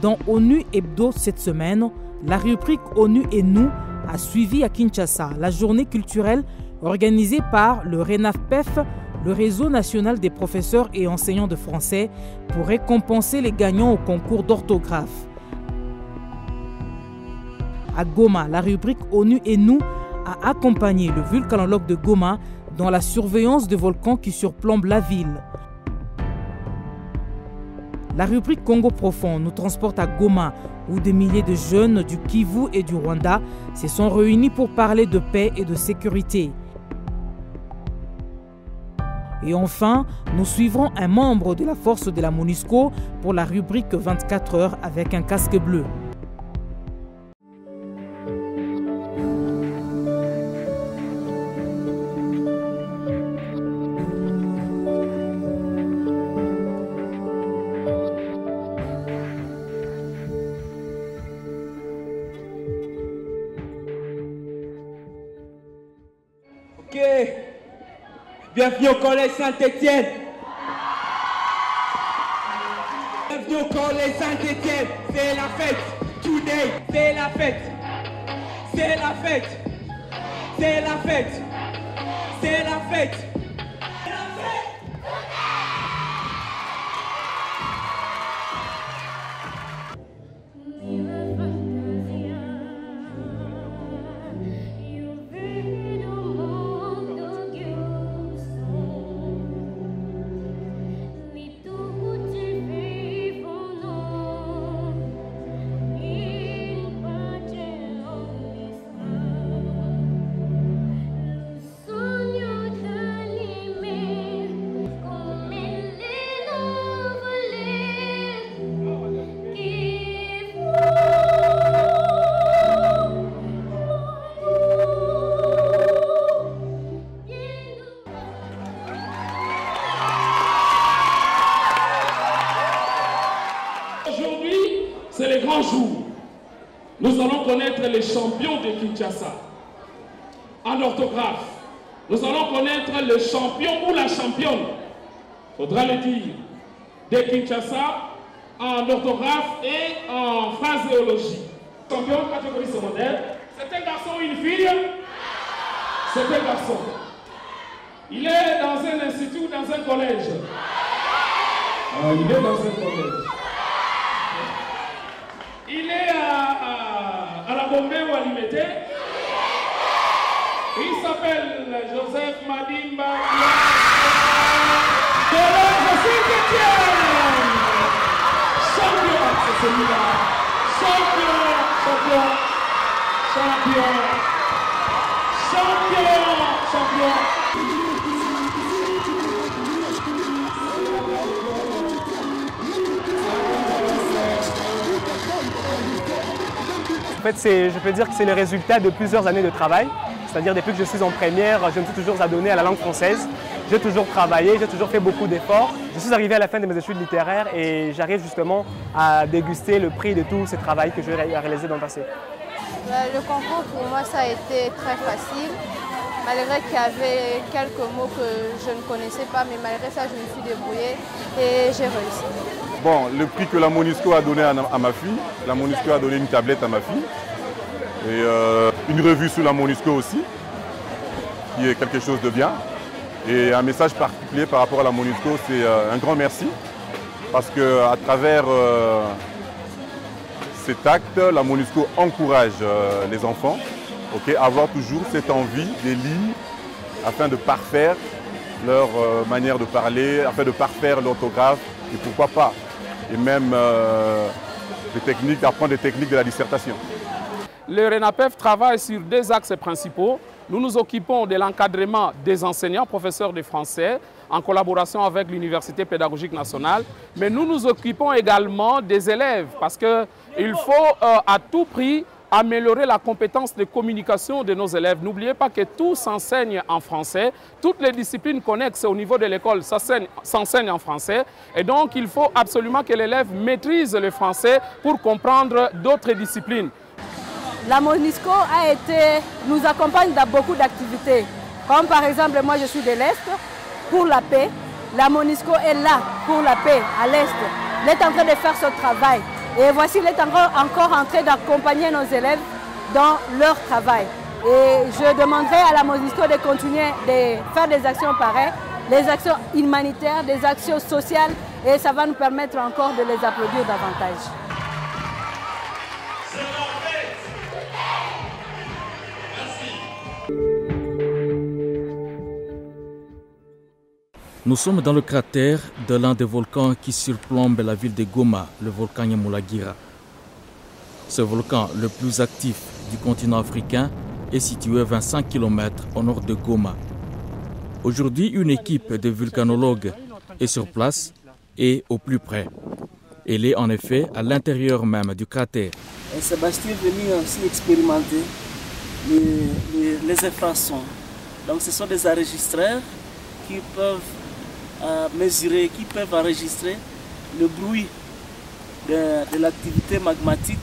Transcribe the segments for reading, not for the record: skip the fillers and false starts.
Dans ONU Hebdo cette semaine, la rubrique ONU et nous a suivi à Kinshasa la journée culturelle organisée par le RENAPEF, le réseau national des professeurs et enseignants de français, pour récompenser les gagnants au concours d'orthographe. À Goma, la rubrique ONU et nous a accompagné le volcanologue de Goma dans la surveillance de volcans qui surplombent la ville. La rubrique Congo profond nous transporte à Goma, où des milliers de jeunes du Kivu et du Rwanda se sont réunis pour parler de paix et de sécurité. Et enfin, nous suivrons un membre de la force de la MONUSCO pour la rubrique 24 heures avec un casque bleu. Ok, bienvenue au collège Saint-Étienne. Bienvenue au collège Saint-Étienne. C'est la fête, today, c'est la fête. C'est la fête, c'est la fête, c'est la fête. C'est le grand jour. Nous allons connaître les champions de Kinshasa. En orthographe, nous allons connaître le champion ou la championne, faudra le dire, de Kinshasa en orthographe et en phraséologie. Champion, catégorie secondaire, c'est un garçon ou une fille? C'est un garçon. Il est dans un institut ou dans un collège? Il est dans un collège. Il est à la Bombay ou à Limité. Il s'appelle Joseph Madimba. Collège Saint-Étienne. Champion, c'est celui-là. Champion, champion, champion, champion, champion. En fait, je peux dire que c'est le résultat de plusieurs années de travail. C'est-à-dire depuis que je suis en première, je me suis toujours adonné à la langue française. J'ai toujours travaillé, j'ai toujours fait beaucoup d'efforts. Je suis arrivé à la fin de mes études littéraires et j'arrive justement à déguster le prix de tout ce travail que j'ai réalisé dans le passé. Le concours pour moi ça a été très facile. Malgré qu'il y avait quelques mots que je ne connaissais pas, mais malgré ça je me suis débrouillée et j'ai réussi. Bon, le prix que la MONUSCO a donné à ma fille, la MONUSCO a donné une tablette à ma fille et une revue sur la MONUSCO aussi, qui est quelque chose de bien. Et un message particulier par rapport à la MONUSCO, c'est un grand merci parce qu'à travers cet acte, la MONUSCO encourage les enfants à avoir toujours cette envie des lignes afin de parfaire leur manière de parler, afin de parfaire l'orthographe et pourquoi pas. Et même apprendre des techniques de la dissertation. Le RENAPEF travaille sur deux axes principaux. Nous nous occupons de l'encadrement des enseignants, professeurs de français, en collaboration avec l'Université pédagogique nationale. Mais nous nous occupons également des élèves parce qu'il faut à tout prix améliorer la compétence de communication de nos élèves. N'oubliez pas que tout s'enseigne en français. Toutes les disciplines connexes au niveau de l'école s'enseignent en français. Et donc, il faut absolument que l'élève maîtrise le français pour comprendre d'autres disciplines. La MONUSCO nous accompagne dans beaucoup d'activités. Comme par exemple, moi je suis de l'Est pour la paix. La MONUSCO est là pour la paix à l'Est. Elle est en train de faire ce travail. Et voici, il est encore en train d'accompagner nos élèves dans leur travail. Et je demanderai à la MONUSCO de continuer de faire des actions pareilles, des actions humanitaires, des actions sociales, et ça va nous permettre encore de les applaudir davantage. Nous sommes dans le cratère de l'un des volcans qui surplombe la ville de Goma, le volcan Nyamulagira. Ce volcan, le plus actif du continent africain, est situé à 25 km au nord de Goma. Aujourd'hui, une équipe de volcanologues est sur place et au plus près. Elle est en effet à l'intérieur même du cratère. Sébastien est venu aussi expérimenter les infrasons. Donc ce sont des enregistreurs qui peuvent mesurer, qui peuvent enregistrer le bruit de l'activité magmatique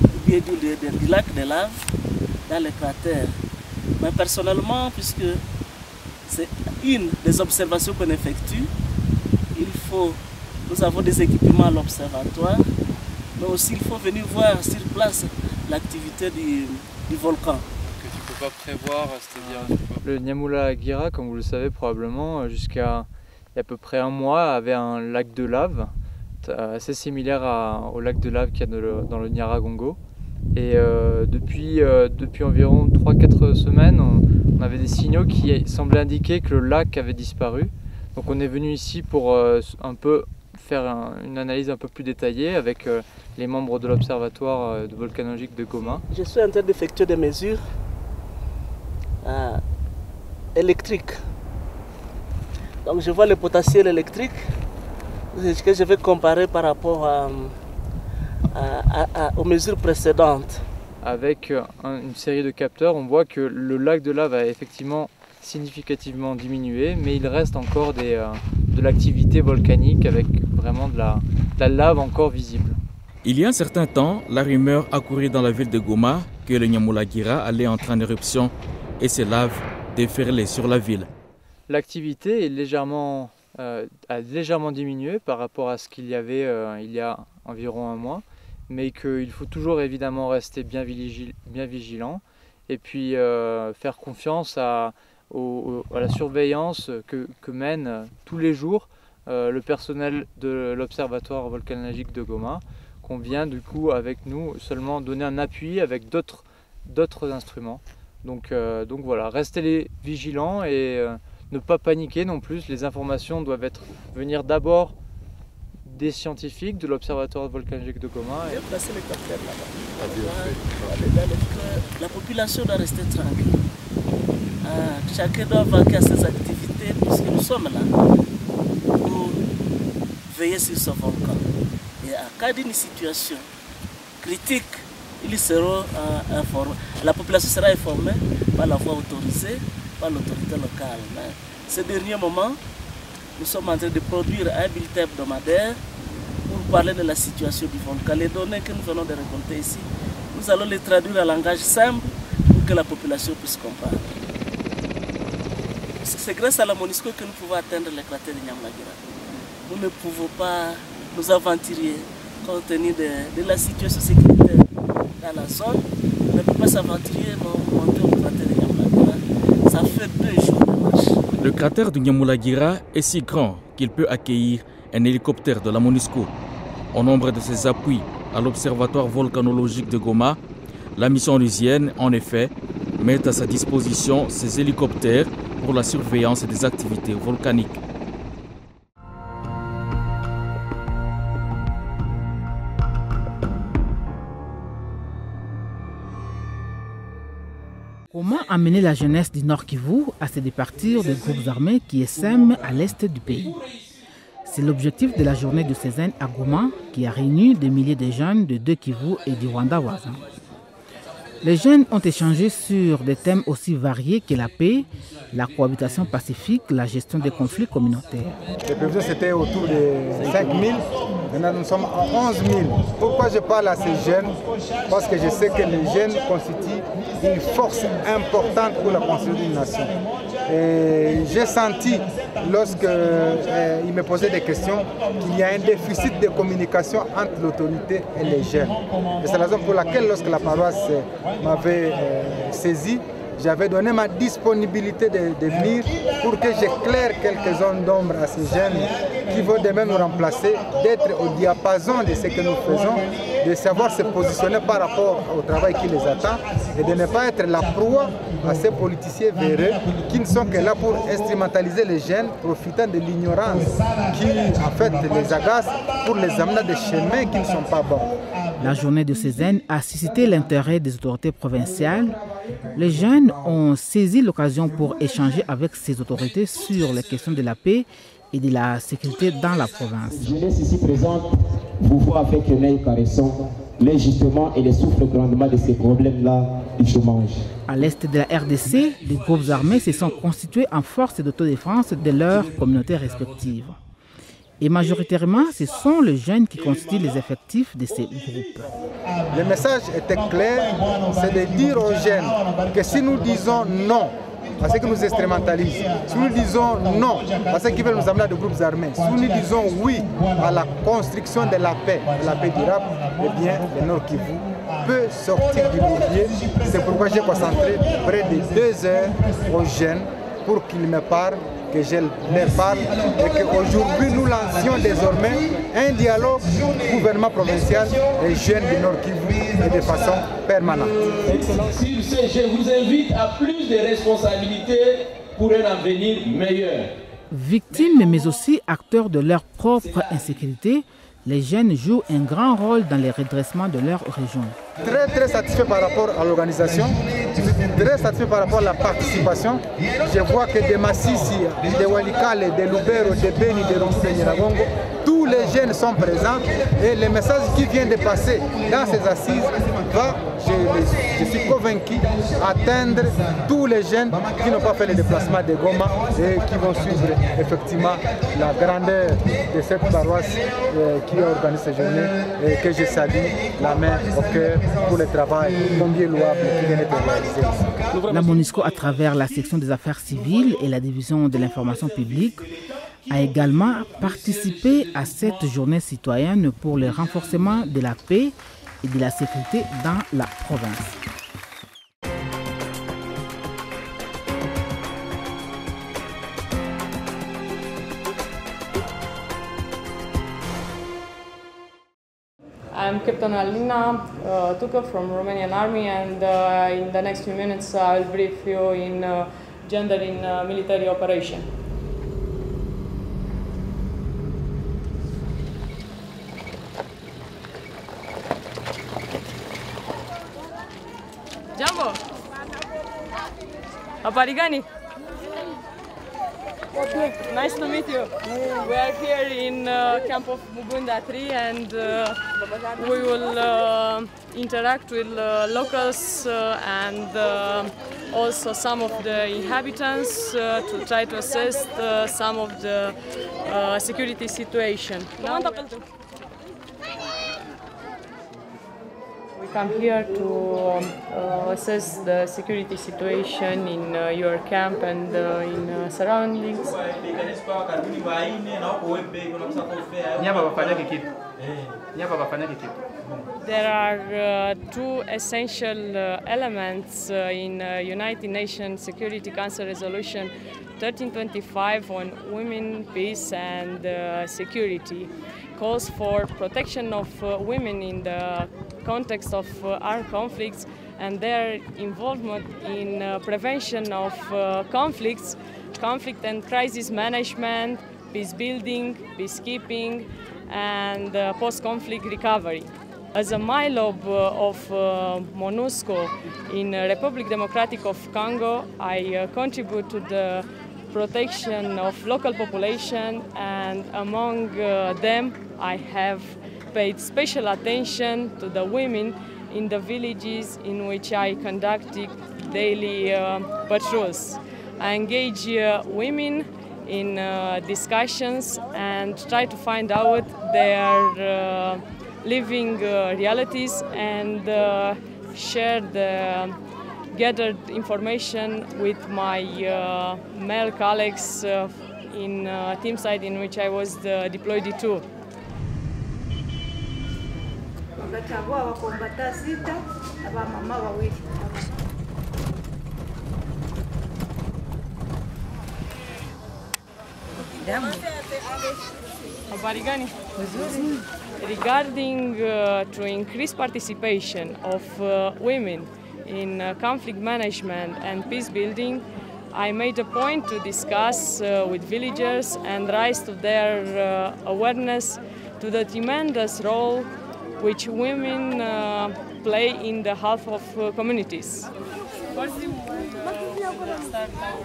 ou bien du lac de lave dans le cratère. Mais personnellement, puisque c'est une des observations qu'on effectue, nous avons des équipements à l'observatoire, mais aussi il faut venir voir sur place l'activité du volcan. Que tu ne peux pas prévoir, c'est-à-dire... Le Nyamulagira, comme vous le savez probablement, jusqu'à il y a à peu près un mois, avait un lac de lave assez similaire au lac de lave qu'il y a dans le Nyiragongo. Et depuis environ 3-4 semaines, on avait des signaux qui semblaient indiquer que le lac avait disparu. Donc on est venu ici pour un peu faire une analyse un peu plus détaillée avec les membres de l'observatoire volcanologique de Goma. Je suis en train d'effectuer des mesures électriques. Donc je vois le potentiel électrique que je vais comparer par rapport aux mesures précédentes. Avec une série de capteurs, on voit que le lac de lave a effectivement significativement diminué, mais il reste encore de l'activité volcanique avec vraiment de la lave encore visible. Il y a un certain temps, la rumeur a couru dans la ville de Goma que le Nyamulagira allait entrer en éruption et ses laves déferlaient sur la ville. L'activité a légèrement diminué par rapport à ce qu'il y avait il y a environ un mois, mais qu'il faut toujours évidemment rester bien vigilant et puis faire confiance à la surveillance que mène tous les jours le personnel de l'Observatoire volcanologique de Goma, qu'on vient du coup avec nous seulement donner un appui avec d'autres instruments. Donc voilà, restez vigilants et ne pas paniquer non plus. Les informations doivent venir d'abord des scientifiques de l'Observatoire volcanologique de Goma. Et placer les capteurs là-bas. La population doit rester tranquille. Chacun doit vaquer à ses activités puisque nous sommes là pour veiller sur ce volcan. Et en cas d'une situation critique, ils seront informés. La population sera informée par la voie autorisée par l'autorité locale. Mais ces derniers moments, nous sommes en train de produire un bulletin hebdomadaire pour parler de la situation du volcan. Les données que nous venons de récolter ici, nous allons les traduire en langage simple pour que la population puisse comprendre. C'est grâce à la MONUSCO que nous pouvons atteindre le cratère de Nyamulagira. Nous ne pouvons pas nous aventurer compte tenu de la situation sécuritaire dans la zone. On ne peut pas s'aventurer monter au cratère de Nyamulagira. Ça fait 2 jours de marche. Le cratère de Nyamulagira est si grand qu'il peut accueillir un hélicoptère de la MONUSCO. Au nombre de ses appuis à l'Observatoire volcanologique de Goma, la mission onusienne, en effet, met à sa disposition ses hélicoptères pour la surveillance des activités volcaniques. Comment amener la jeunesse du Nord Kivu à se départir des groupes armés qui essaiment à l'est du pays? C'est l'objectif de la journée de Césaine à Goma qui a réuni des milliers de jeunes de 2 Kivu et du Rwanda voisin. Les jeunes ont échangé sur des thèmes aussi variés que la paix, la cohabitation pacifique, la gestion des conflits communautaires. Les prévisions c'était autour de 5 000, maintenant nous sommes à 11 000. Pourquoi je parle à ces jeunes? Parce que je sais que les jeunes constituent une force importante pour la construction d'une nation. Et j'ai senti lorsqu'il me posait des questions, qu'il y a un déficit de communication entre l'autorité et les jeunes. Et c'est la raison pour laquelle, lorsque la paroisse m'avait saisi, j'avais donné ma disponibilité de venir pour que j'éclaire quelques zones d'ombre à ces jeunes qui vont demain nous remplacer, d'être au diapason de ce que nous faisons, de savoir se positionner par rapport au travail qui les attend et de ne pas être la proie à ces politiciens véreux qui ne sont que là pour instrumentaliser les jeunes, profitant de l'ignorance qui en fait les agace pour les amener à des chemins qui ne sont pas bons. La journée de Cézanne a suscité l'intérêt des autorités provinciales. Les jeunes ont saisi l'occasion pour échanger avec ces autorités sur les questions de la paix et de la sécurité dans la province. La jeunesse ici présente vous voit avec un œil caressant, mais justement, elle souffre grandement de ces problèmes-là du chômage. À l'est de la RDC, les groupes armés se sont constitués en force d'autodéfense de leurs communautés respectives. Et majoritairement, ce sont les jeunes qui constituent les effectifs de ces groupes. Le message était clair, c'est de dire aux jeunes que si nous disons non à ce qui nous instrumentalise, si nous disons non à ceux qui veulent nous amener à des groupes armés, si nous disons oui à la construction de la paix durable, eh bien, le Nord Kivu peut sortir du bourbier. C'est pourquoi j'ai concentré près de 2 heures aux jeunes pour qu'ils me parlent, que je leur parle et qu'aujourd'hui nous lancions désormais un dialogue gouvernement provincial et jeunes du Nord Kivu et de façon permanente. Sur ce, je vous invite à plus de responsabilités pour un avenir meilleur. Victimes mais aussi acteurs de leur propre insécurité, les jeunes jouent un grand rôle dans le redressement de leur région. Très satisfait par rapport à l'organisation, très satisfait par rapport à la participation. Je vois que de Massissi, de Walikale, de Lubero, de Beni, de Rompu, de Nyiragongo, tous les jeunes sont présents et le message qui vient de passer dans ces assises va, je suis convaincu, atteindre tous les jeunes qui n'ont pas fait le déplacement de Goma et qui vont suivre effectivement la grandeur de cette paroisse qui organise cette journée et que je salue la main au cœur pour le travail combien louable qui vient d'être réalisé ici. La MONUSCO, à travers la section des affaires civiles et la division de l'information publique, a également participé à cette journée citoyenne pour le renforcement de la paix et de la sécurité dans la province. I'm Captain Alina Tucă from Romanian Army, and in the next few minutes I'll brief you in gender in military operation. Jambo! Aparigani! Nice to meet you. We are here in camp of Mugunda 3 and we will interact with locals and also some of the inhabitants to try to assess some of the security situation. We come here to assess the security situation in your camp and in surroundings. There are 2 essential elements in United Nations Security Council Resolution 1325 on women, peace and security. Calls for protection of women in the context of armed conflicts and their involvement in prevention of conflict and crisis management, peace building, peacekeeping and post-conflict recovery. As a MILOB of MONUSCO in Republic Democratic of Congo, I contribute to the protection of local population, and among them I have paid special attention to the women in the villages in which I conducted daily patrols. I engage women in discussions and try to find out their living realities and share the gathered information with my male colleagues in a team site in which I was deployed to. Regarding to increase participation of women in conflict management and peace building, I made a point to discuss with villagers and raise to their awareness to the tremendous role which women play in the health of communities.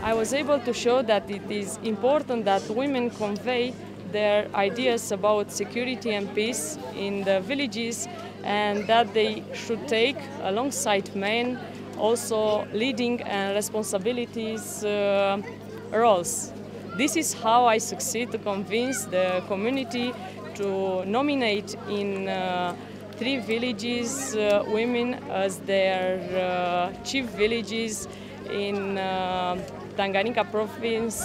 I was able to show that it is important that women convey their ideas about security and peace in the villages, and that they should take, alongside men, also leading and responsibilities roles. This is how I succeed to convince the community to nominate in 3 villages women as their chief villages in Tanganyika province.